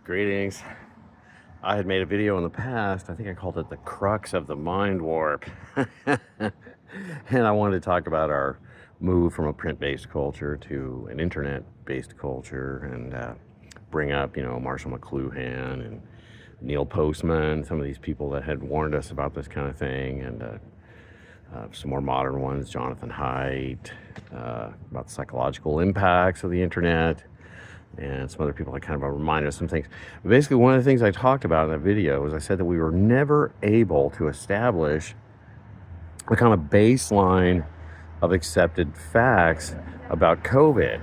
Greetings. I had made a video in the past. I think I called it The Crux of the Mind Warp. And I wanted to talk about our move from a print-based culture to an internet-based culture and bring up, Marshall McLuhan and Neil Postman, some of these people that had warned us about this kind of thing, and some more modern ones, Jonathan Haidt, about the psychological impacts of the internet, and some other people that kind of reminded us some things. But basically, one of the things I talked about in that video was I said that we were never able to establish a kind of baseline of accepted facts about COVID,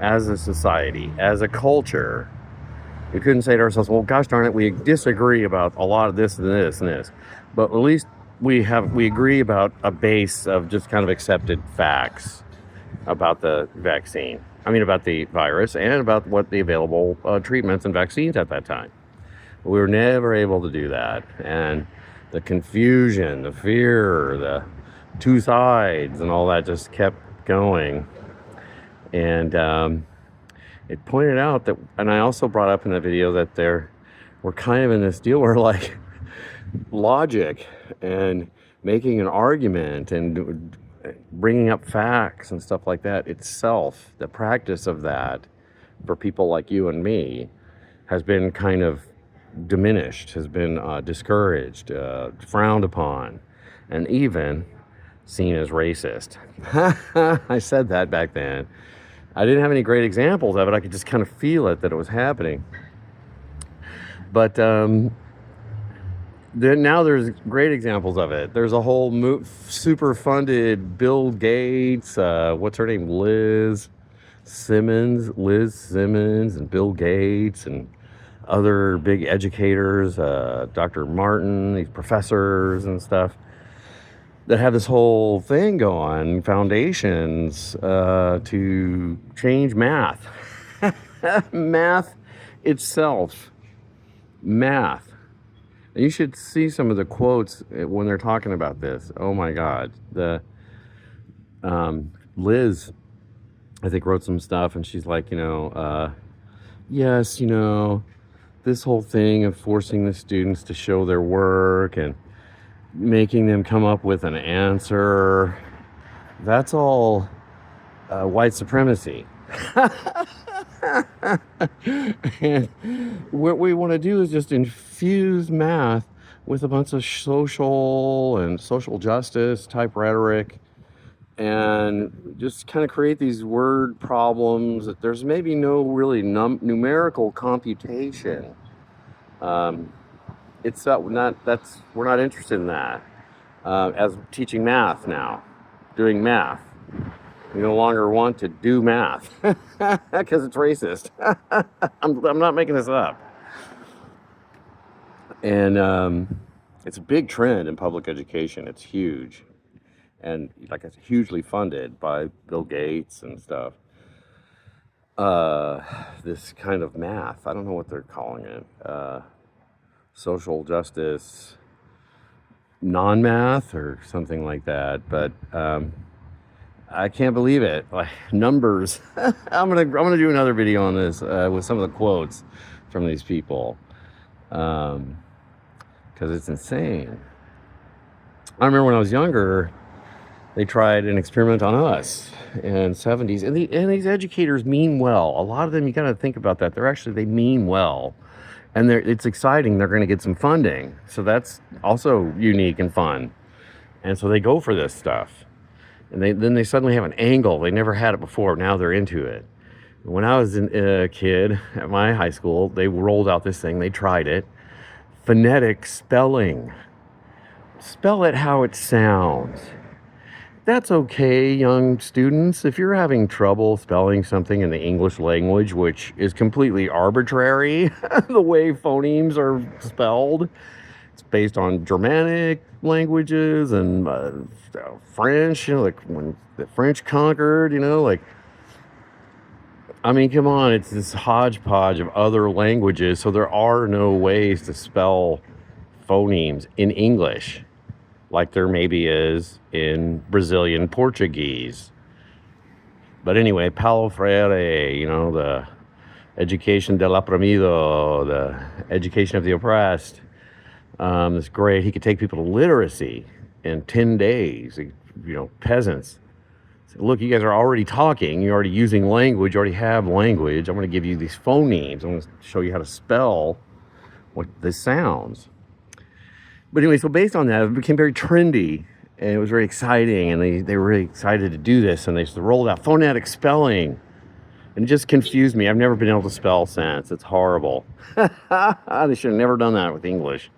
as a society, as a culture. We couldn't say to ourselves, well, gosh darn it, we disagree about a lot of this and this and this, but at least we agree about a base of just kind of accepted facts about the vaccine. About the virus and about what the available treatments and vaccines at that time. We were never able to do that. And the confusion, the fear, the two sides and all that just kept going. And it pointed out that, and I also brought up in the video that we're kind of in this deal where like logic and making an argument and bringing up facts and stuff like that itself, the practice of that for people like you and me has been kind of diminished, has been discouraged, frowned upon, and even seen as racist. I said that back then. I didn't have any great examples of it. I could just kind of feel it, that it was happening. But now there's great examples of it. There's a whole super funded Bill Gates, what's her name, Liz Simmons, and Bill Gates and other big educators, Dr. Martin, these professors and stuff that have this whole thing going, foundations to change math. Math itself. Math. You should see some of the quotes when they're talking about this. Oh my God. Liz, I think, wrote some stuff, and she's like, yes, this whole thing of forcing the students to show their work and making them come up with an answer, that's all white supremacy. And what we want to do is just infuse math with a bunch of social justice type rhetoric and just kind of create these word problems that there's maybe no really numerical computation. We're not interested in that as teaching math now, doing math. We no longer want to do math because it's racist. I'm not making this up. And it's a big trend in public education. It's huge. And it's hugely funded by Bill Gates and stuff. This kind of math, I don't know what they're calling it. Social justice, non-math or something like that. But I can't believe it. Like numbers. I'm gonna do another video on this with some of the quotes from these people, because it's insane. I remember when I was younger, they tried an experiment on us in the 70s, and these educators mean well. A lot of them, you gotta think about that. They mean well, and it's exciting. They're going to get some funding, so that's also unique and fun. And so they go for this stuff. And then they suddenly have an angle. They never had it before. Now they're into it. When I was a kid at my high school, they rolled out this thing. They tried it. Phonetic spelling. Spell it how it sounds. That's okay, young students. If you're having trouble spelling something in the English language, which is completely arbitrary, the way phonemes are spelled, it's based on Germanic languages and French, like when the French conquered, come on, it's this hodgepodge of other languages, so there are no ways to spell phonemes in English like there maybe is in Brazilian Portuguese. But anyway, Paulo Freire, Education del oprimido, the education of the oppressed. It's great. He could take people to literacy in 10 days. Peasants. So, look, you guys are already talking. You're already using language. You already have language. I'm going to give you these phonemes. I'm going to show you how to spell what this sounds. But anyway, so based on that, it became very trendy. And it was very exciting. And they were really excited to do this. And they rolled out phonetic spelling. And it just confused me. I've never been able to spell since. It's horrible. They should have never done that with English.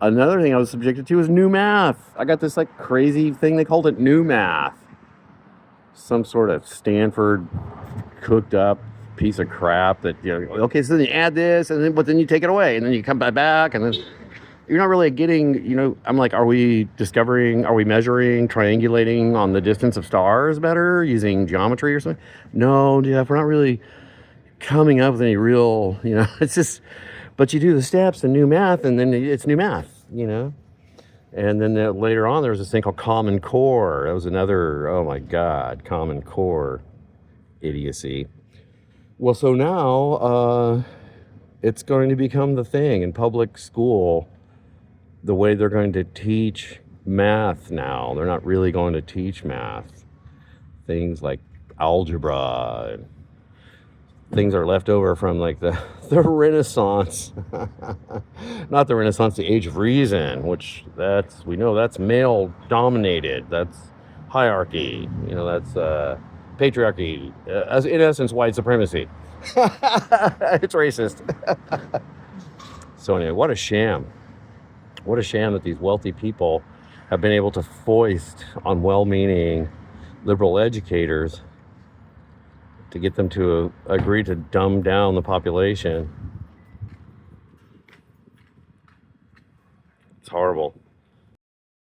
Another thing I was subjected to is new math. I got this like crazy thing. They called it new math. Some sort of Stanford cooked up piece of crap that, okay, so then you add this, but then you take it away, and then you come back, and then you're not really getting, I'm like, are we measuring, triangulating on the distance of stars better using geometry or something? No, Jeff, we're not really coming up with any real, it's just, but you do the steps in new math, and then it's new math, And then later on, there was this thing called Common Core. That was another, oh my God, Common Core idiocy. Well, so now it's going to become the thing in public school, the way they're going to teach math now. They're not really going to teach math. Things like algebra and things are left over from like the Renaissance. Not the Renaissance, the Age of Reason, which we know that's male dominated. That's hierarchy. That's patriarchy. In essence, white supremacy. It's racist. So anyway, what a sham. What a sham that these wealthy people have been able to foist on well-meaning liberal educators to get them to agree to dumb down the population. It's horrible.